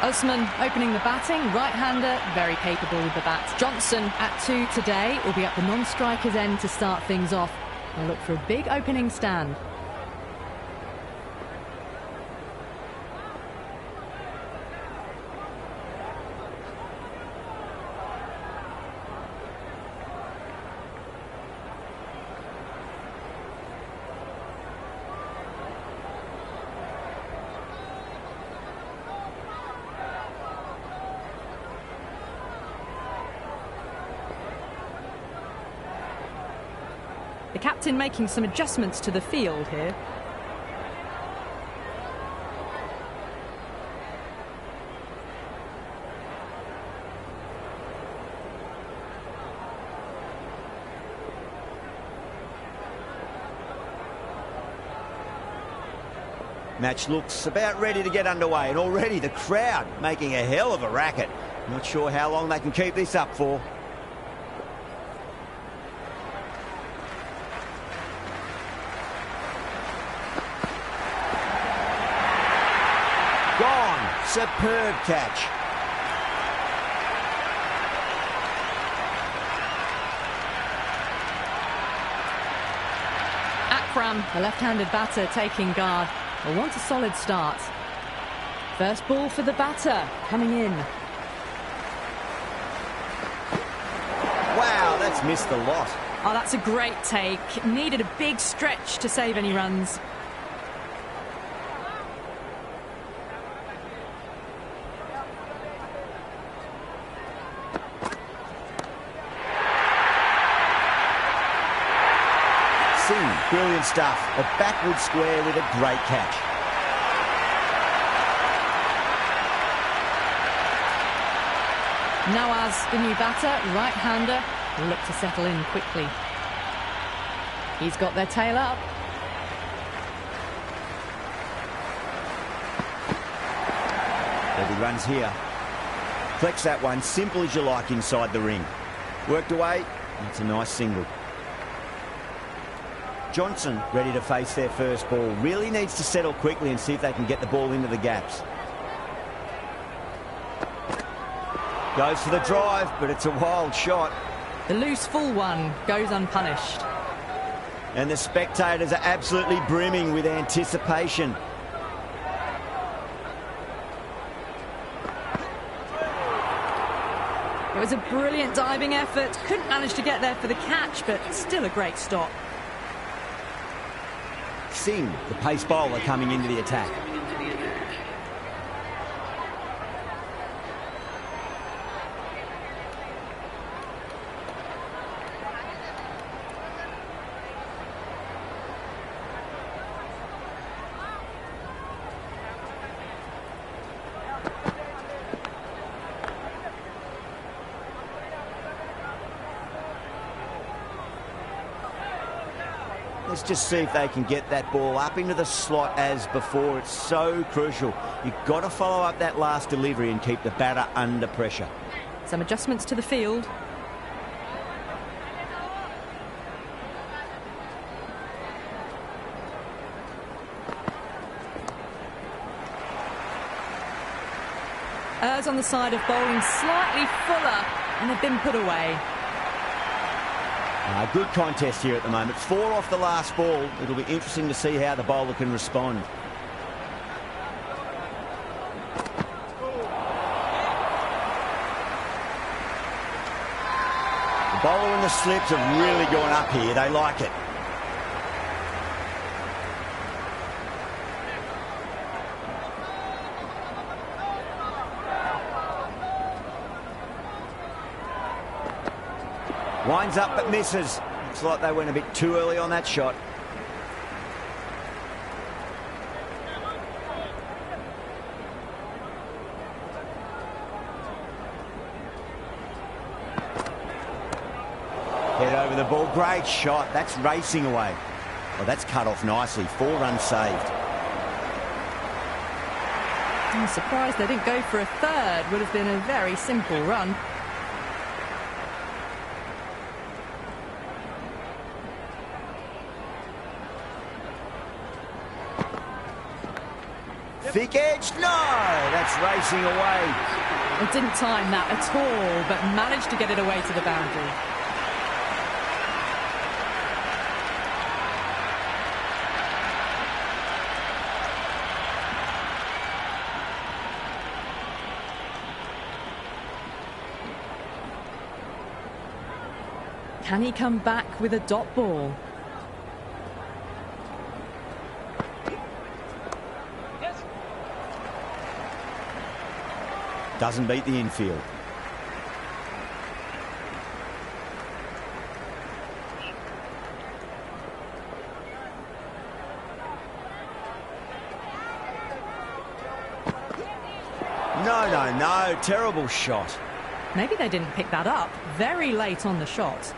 Usman opening the batting, right-hander, very capable with the bat. Johnson at 2 today will be at the non-striker's end to start things off. They'll look for a big opening stand. The captain making some adjustments to the field here. Match looks about ready to get underway, and already the crowd making a hell of a racket. Not sure how long they can keep this up for. Gone. Superb catch. Akram, the left-handed batter, taking guard. Will want a solid start. First ball for the batter, coming in. Wow, that's missed a lot. Oh, that's a great take. Needed a big stretch to save any runs. Brilliant stuff. A backward square with a great catch. Nawaz, the new batter, right-hander, will look to settle in quickly. He's got their tail up. There'll be runs here. Flex that one, simple as you like inside the ring. Worked away, that's a nice single. Johnson ready to face their first ball. Really needs to settle quickly and see if they can get the ball into the gaps. Goes for the drive, but it's a wild shot. The loose full one goes unpunished. And the spectators are absolutely brimming with anticipation. It was a brilliant diving effort. Couldn't manage to get there for the catch, but still a great stop. Singh, the pace bowler, coming into the attack. Let's just see if they can get that ball up into the slot as before. It's so crucial. You've got to follow up that last delivery and keep the batter under pressure. Some adjustments to the field. Errs on the side of bowling slightly fuller, and they've been put away. Good contest here at the moment. 4 off the last ball. It'll be interesting to see how the bowler can respond. The bowler and the slips have really gone up here. They like it. Winds up but misses. Looks like they went a bit too early on that shot. Head over the ball. Great shot. That's racing away. Well, that's cut off nicely. 4 runs saved. I'm surprised they didn't go for a third. Would have been a very simple run. Thick edge, no! That's racing away. It didn't time that at all, but managed to get it away to the boundary. Can he come back with a dot ball? Doesn't beat the infield. No. Terrible shot. Maybe they didn't pick that up. Very late on the shot.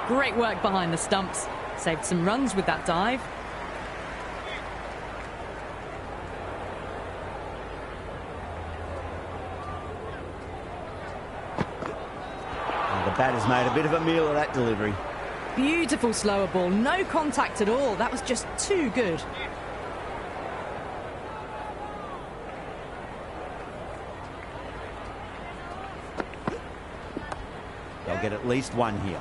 Great work behind the stumps. Saved some runs with that dive. And the batter's made a bit of a meal of that delivery. Beautiful slower ball. No contact at all. That was just too good. They'll get at least one here.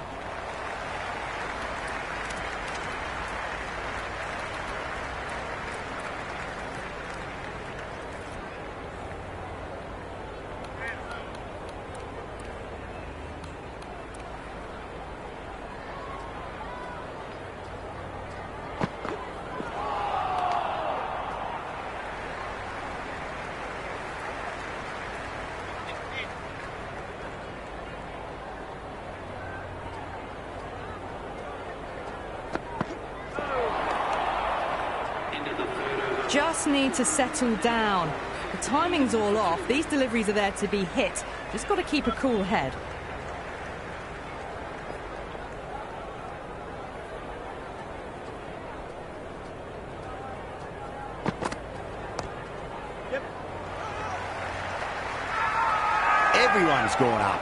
Just need to settle down. The timing's all off. These deliveries are there to be hit. Just got to keep a cool head. Everyone's gone up.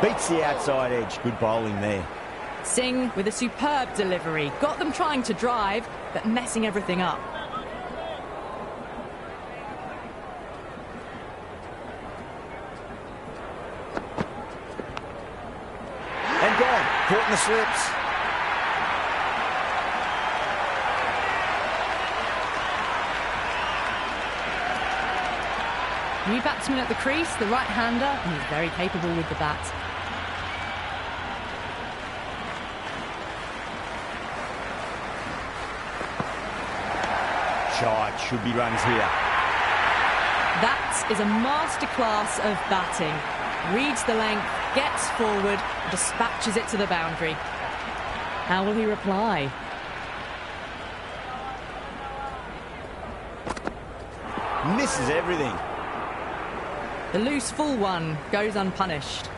Beats the outside edge. Good bowling there. Singh with a superb delivery. Got them trying to drive, but messing everything up. And gone. Caught in the slips. New batsman at the crease, the right-hander, and he's very capable with the bat. Shot. Should be runs here. That is a masterclass of batting. Reads the length, gets forward, dispatches it to the boundary. How will he reply? Misses everything. The loose full one goes unpunished.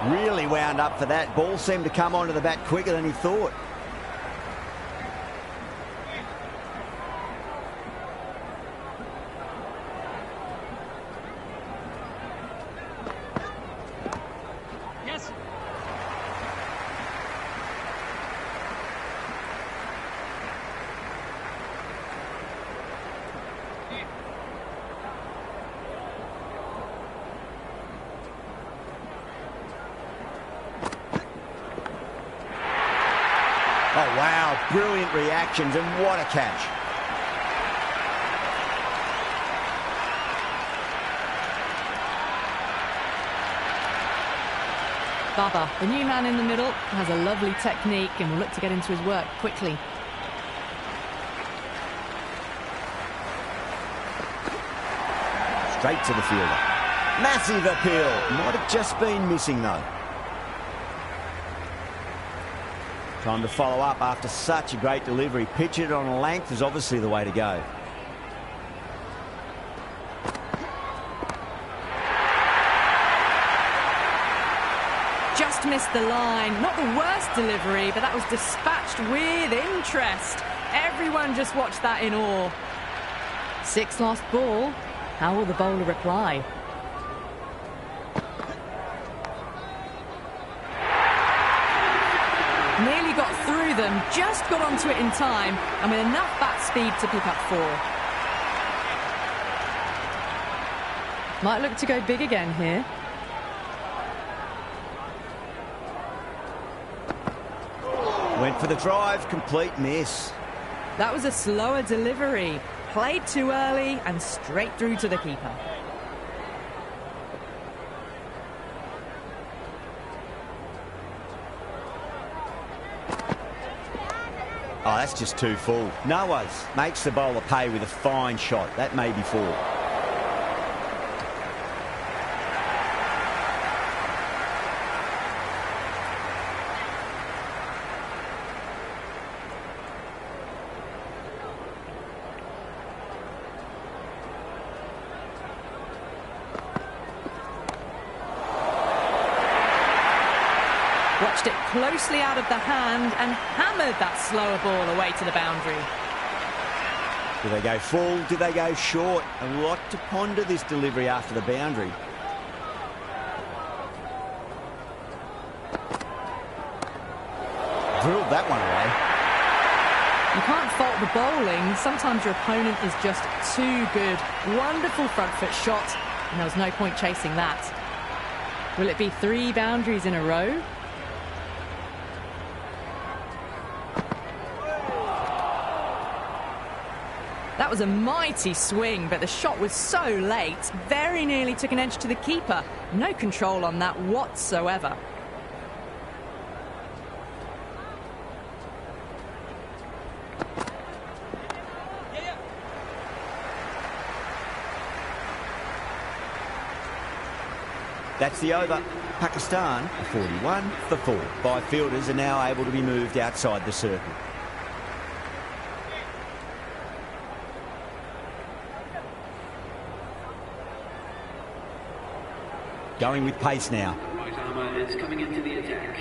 Really wound up for that. Ball seemed to come onto the bat quicker than he thought. Yes. Oh, wow. Brilliant reactions, and what a catch. Baba, the new man in the middle, has a lovely technique and will look to get into his work quickly. straight to the fielder. Massive appeal. Might have just been missing, though. Time to follow up after such a great delivery. Pitch it on a length is obviously the way to go. Just missed the line. Not the worst delivery, but that was dispatched with interest. Everyone just watched that in awe. 6 lost ball. How will the bowler reply? Nearly got through them, just got onto it in time, and with enough bat speed to pick up 4. Might look to go big again here. Went for the drive, complete miss. That was a slower delivery. Played too early and straight through to the keeper. Oh, that's just too full. Noah's makes the bowler pay with a fine shot. That may be 4. Watched it closely out of the hand and hammered that slower ball away to the boundary. Did they go full? Did they go short? A lot to ponder this delivery after the boundary. Drilled that one away. You can't fault the bowling. Sometimes your opponent is just too good. Wonderful front foot shot, and there was no point chasing that. Will it be 3 boundaries in a row? That was a mighty swing, but the shot was so late, very nearly took an edge to the keeper. No control on that whatsoever. That's the over. Pakistan, a 41 for 4. 5 fielders are now able to be moved outside the circle. Going with pace now. Right armour is coming into the attack.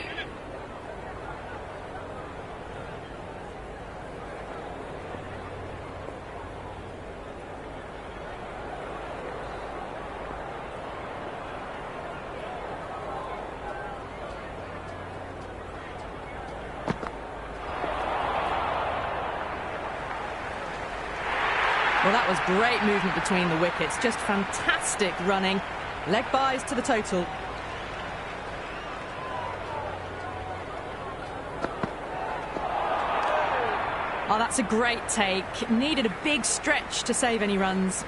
Well, that was great movement between the wickets. Just fantastic running. Leg byes to the total. Oh, that's a great take. Needed a big stretch to save any runs.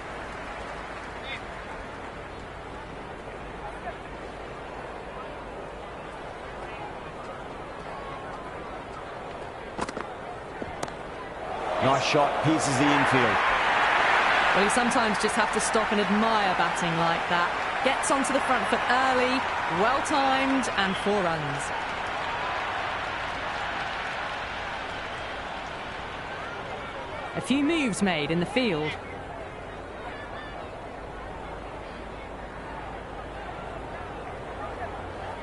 Nice shot, pierces the infield. Well, you sometimes just have to stop and admire batting like that. Gets onto the front foot early, well-timed, and 4 runs. A few moves made in the field.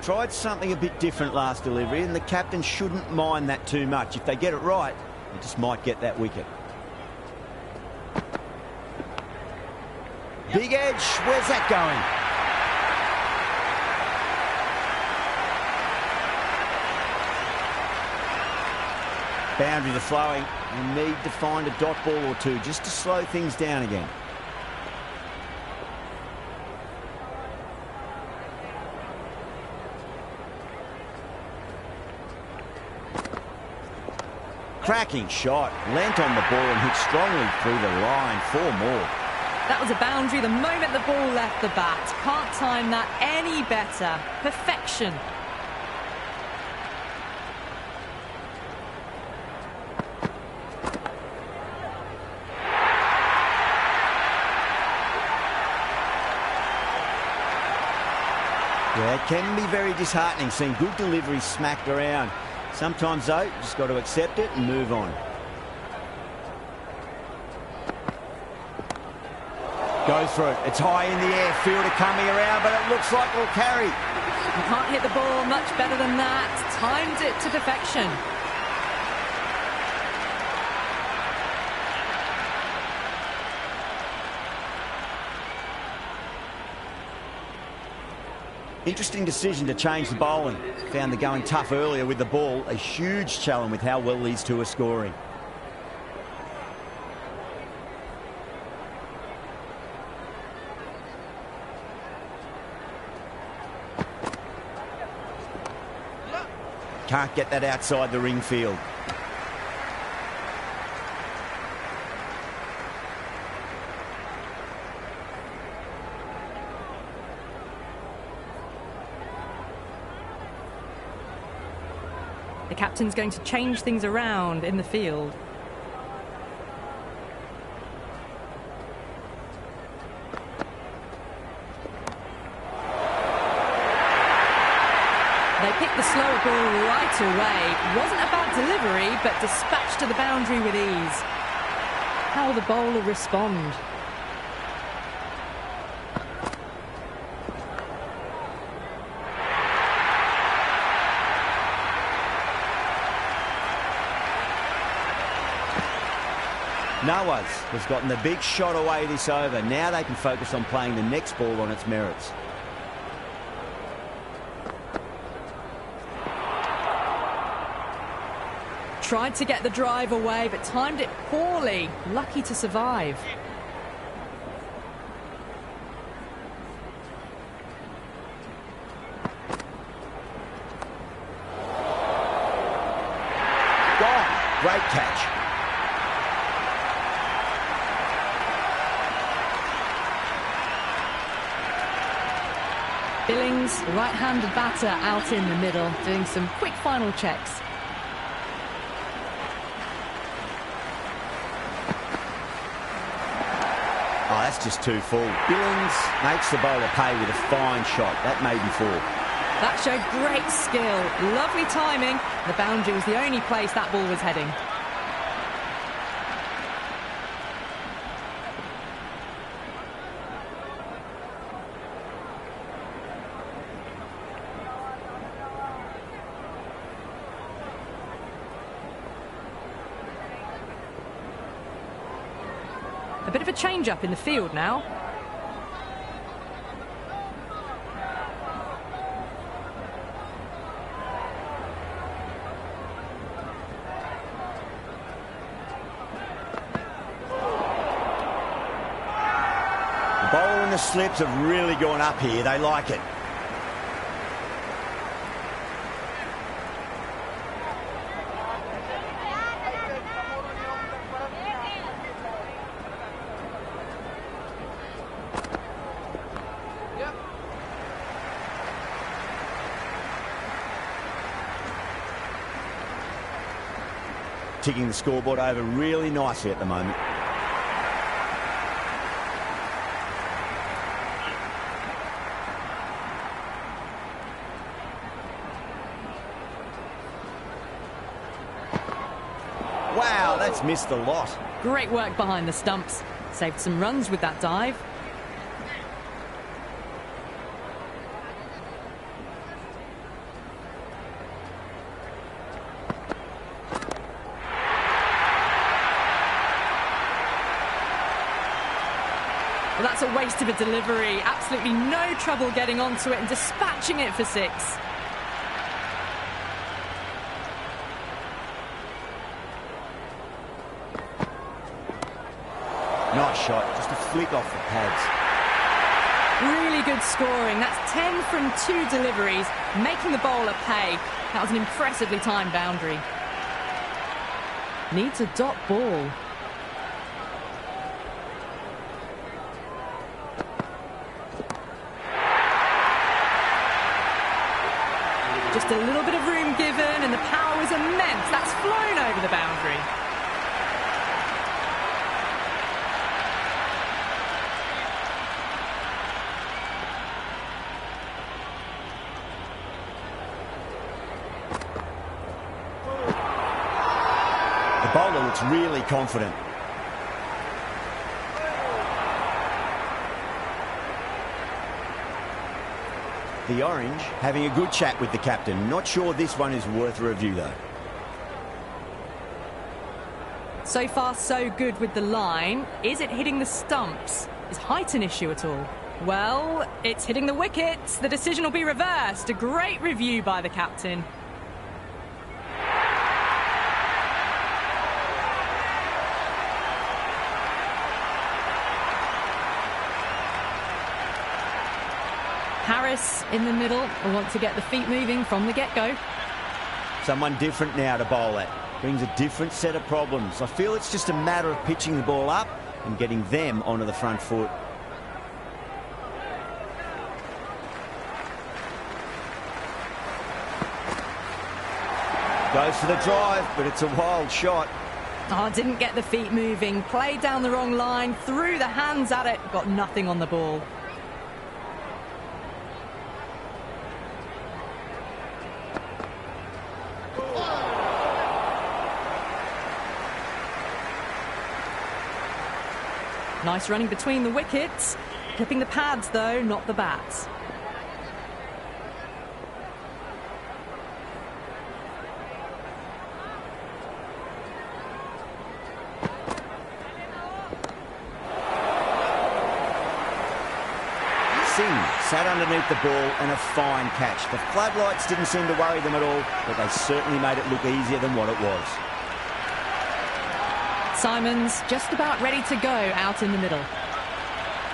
Tried something a bit different last delivery, and the captain shouldn't mind that too much. If they get it right, they just might get that wicket. Big edge, where's that going? Boundaries are flowing. You need to find a dot ball or two just to slow things down again. Cracking shot, leant on the ball and hit strongly through the line. 4 more. That was a boundary the moment the ball left the bat. Can't time that any better. Perfection. Yeah, it can be very disheartening seeing good deliveries smacked around. Sometimes, though, you just got to accept it and move on. Goes for it. It's high in the air. Fielder coming around, but it looks like we'll carry. You can't hit the ball much better than that. Timed it to perfection. Interesting decision to change the bowling. Found the going tough earlier with the ball. A huge challenge with how well these two are scoring. Can't get that outside the ring field. The captain's going to change things around in the field. They picked the slower ball right away. Wasn't a bad delivery, but dispatched to the boundary with ease. How will the bowler respond? Noah's has gotten the big shot away this over. Now they can focus on playing the next ball on its merits. Tried to get the drive away, but timed it poorly. Lucky to survive. Gone. Great catch. Billings, right-handed batter, out in the middle, doing some quick final checks. Oh, that's just too full. Billings makes the bowler pay with a fine shot. That may be four. That showed great skill. Lovely timing. The boundary was the only place that ball was heading. A bit of a change-up in the field now. The bowler and the slips have really gone up here. They like it. Ticking the scoreboard over really nicely at the moment. Wow, that's missed a lot. Great work behind the stumps. Saved some runs with that dive. Well, that's a waste of a delivery. Absolutely no trouble getting onto it and dispatching it for six. Nice shot, just a flick off the pads. Really good scoring. That's 10 from 2 deliveries, making the bowler pay. That was an impressively timed boundary. Needs a dot ball. Just a little bit of room given, and the power was immense. That's flown over the boundary. looks really confident. The Orange having a good chat with the captain. Not sure this one is worth a review, though. So far, so good with the line. Is it hitting the stumps? Is height an issue at all? Well, it's hitting the wickets. The decision will be reversed. A great review by the captain. Harris in the middle will want to get the feet moving from the get-go. Someone different now to bowl at. Brings a different set of problems. I feel it's just a matter of pitching the ball up and getting them onto the front foot. Goes for the drive, but it's a wild shot. Oh, didn't get the feet moving. Played down the wrong line, threw the hands at it, got nothing on the ball. Nice running between the wickets. Clipping the pads, though, not the bats. Singh sat underneath the ball and a fine catch. The floodlights didn't seem to worry them at all, but they certainly made it look easier than what it was. Simons just about ready to go out in the middle.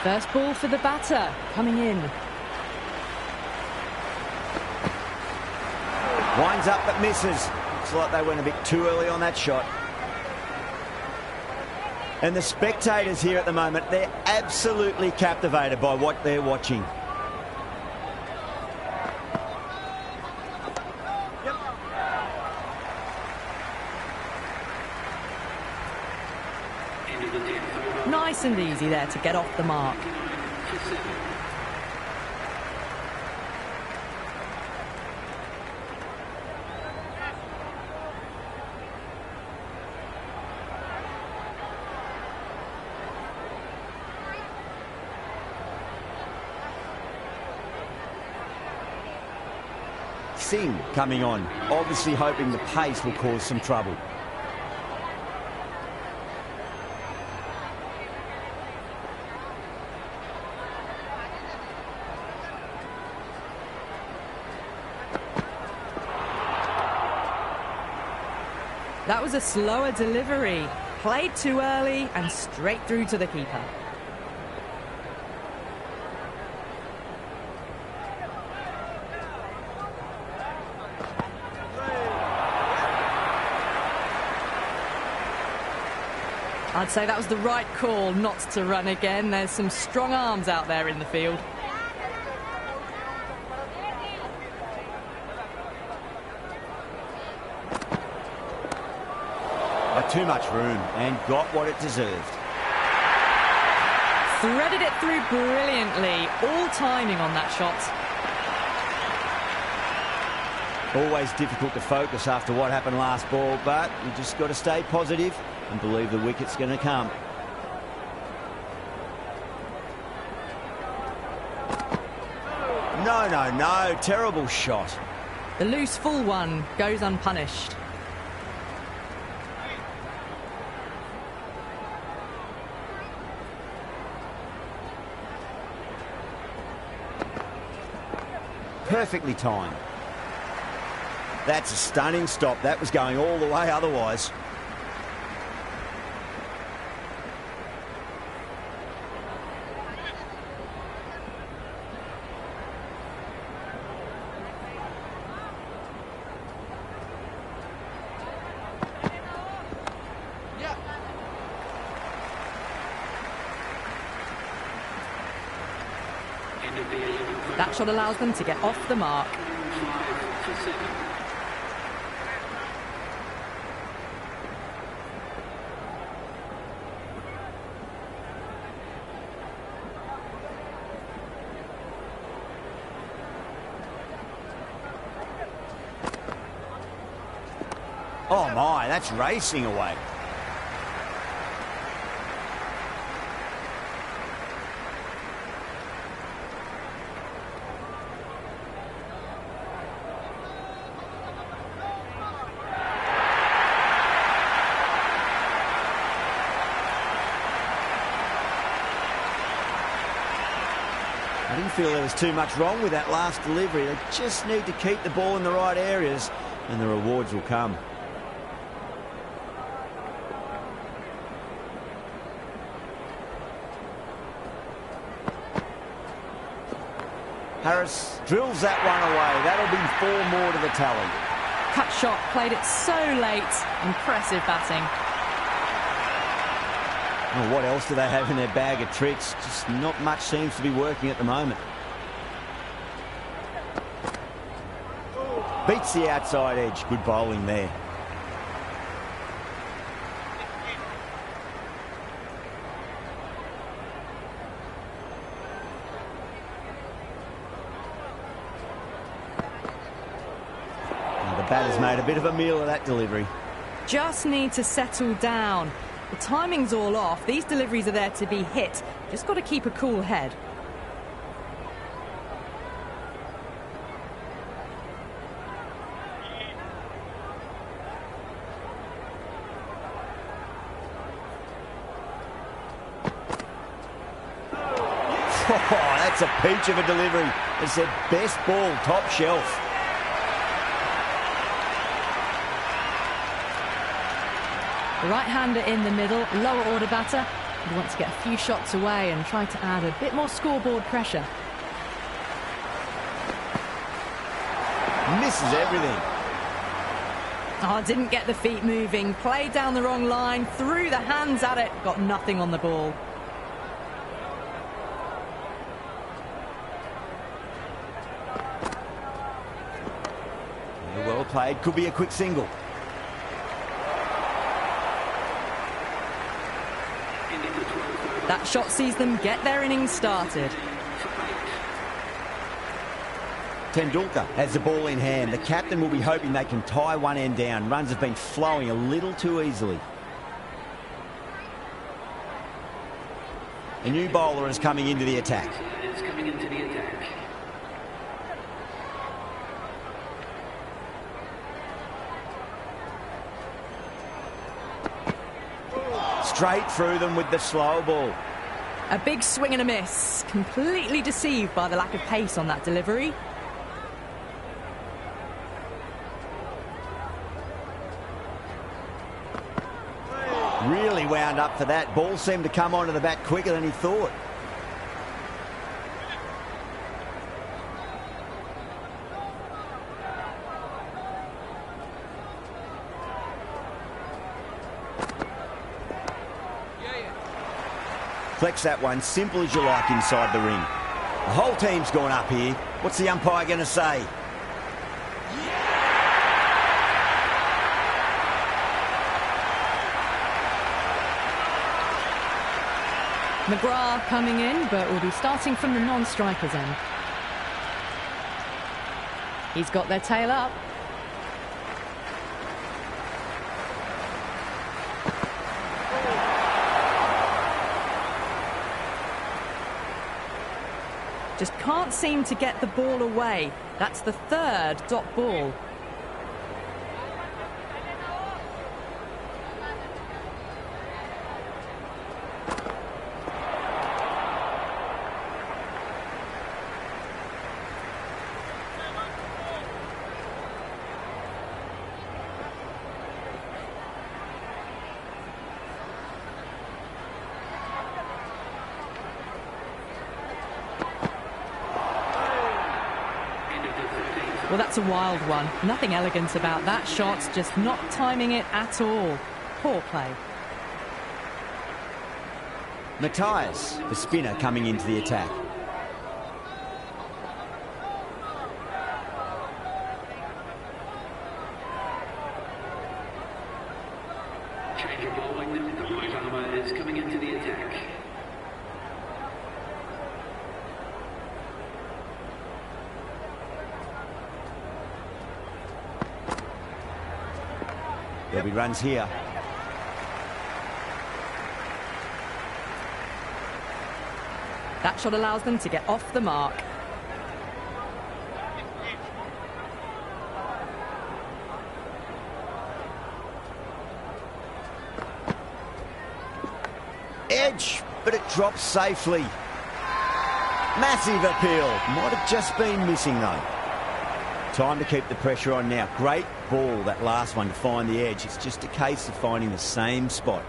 First ball for the batter coming in. Winds up but misses. Looks like they went a bit too early on that shot. And the spectators here at the moment, they're absolutely captivated by what they're watching. Nice and easy there to get off the mark. Singh coming on, obviously hoping the pace will cause some trouble. That was a slower delivery. Played too early and straight through to the keeper. I'd say that was the right call not to run again. There's some strong arms out there in the field. Too much room and got what it deserved. Threaded it through brilliantly. All timing on that shot. Always difficult to focus after what happened last ball, but you just got to stay positive and believe the wicket's going to come. No. Terrible shot. The loose full one goes unpunished. Perfectly timed. That's a stunning stop. That was going all the way otherwise. That shot allows them to get off the mark. Oh my, that's racing away. I didn't feel there was too much wrong with that last delivery. They just need to keep the ball in the right areas and the rewards will come. Harris drills that one away. That'll be 4 more to the tally. Cut shot, played it so late. Impressive batting. Well, what else do they have in their bag of tricks? Just not much seems to be working at the moment. Beats the outside edge. Good bowling there. Now the batter's made a bit of a meal of that delivery. Just need to settle down. The timing's all off. These deliveries are there to be hit. Just got to keep a cool head. Oh, that's a peach of a delivery. It's their best ball, top shelf. The right-hander in the middle, lower order batter. He wants to get a few shots away and try to add a bit more scoreboard pressure. Misses everything. Oh, didn't get the feet moving. Played down the wrong line, threw the hands at it, got nothing on the ball. Well played, could be a quick single. That shot sees them get their innings started. Tendulkar has the ball in hand. The captain will be hoping they can tie one end down. Runs have been flowing a little too easily. A new bowler is coming into the attack. Straight through them with the slow ball. A big swing and a miss. Completely deceived by the lack of pace on that delivery. Really wound up for that. Ball seemed to come onto the bat quicker than he thought. Flex that one, simple as you like inside the ring. The whole team's gone up here. What's the umpire going to say? McGrath coming in, but will be starting from the non-striker's end. He's got their tail up. Just can't seem to get the ball away. That's the third dot ball. Well, that's a wild one. Nothing elegant about that shot, just not timing it at all. Poor play. Matthias, the spinner, coming into the attack. Change of bowling. The right armour is coming into the attack. There'll be runs here. That shot allows them to get off the mark. Edge, but it drops safely. Massive appeal. Might have just been missing, though. Time to keep the pressure on now. Great ball, that last one, to find the edge. It's just a case of finding the same spot.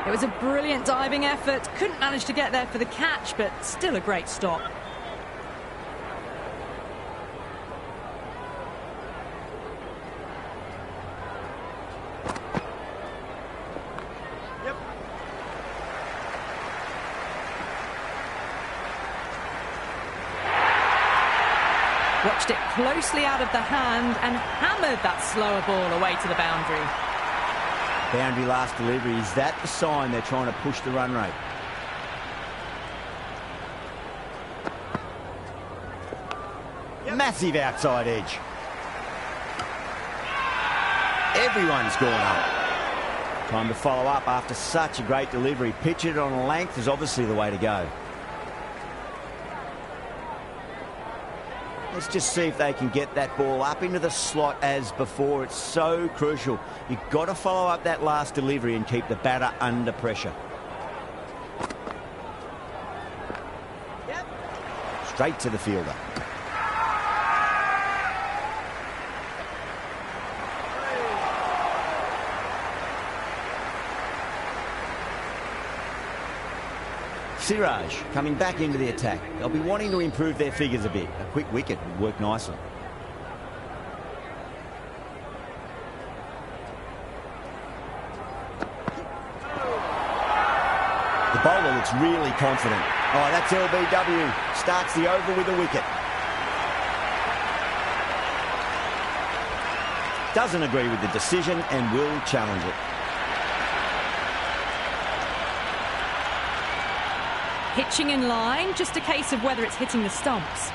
It was a brilliant diving effort. Couldn't manage to get there for the catch, but still a great stop. Watched it closely out of the hand and hammered that slower ball away to the boundary. Boundary last delivery. Is that the sign they're trying to push the run rate? Massive outside edge. Everyone's gone up. Time to follow up after such a great delivery. Pitch it on a length is obviously the way to go. Let's just see if they can get that ball up into the slot as before. It's so crucial. You've got to follow up that last delivery and keep the batter under pressure. Straight to the fielder. Siraj coming back into the attack. They'll be wanting to improve their figures a bit. A quick wicket would work nicely. The bowler looks really confident. Oh, that's LBW. Starts the over with a wicket. Doesn't agree with the decision and will challenge it. Pitching in line, just a case of whether it's hitting the stumps.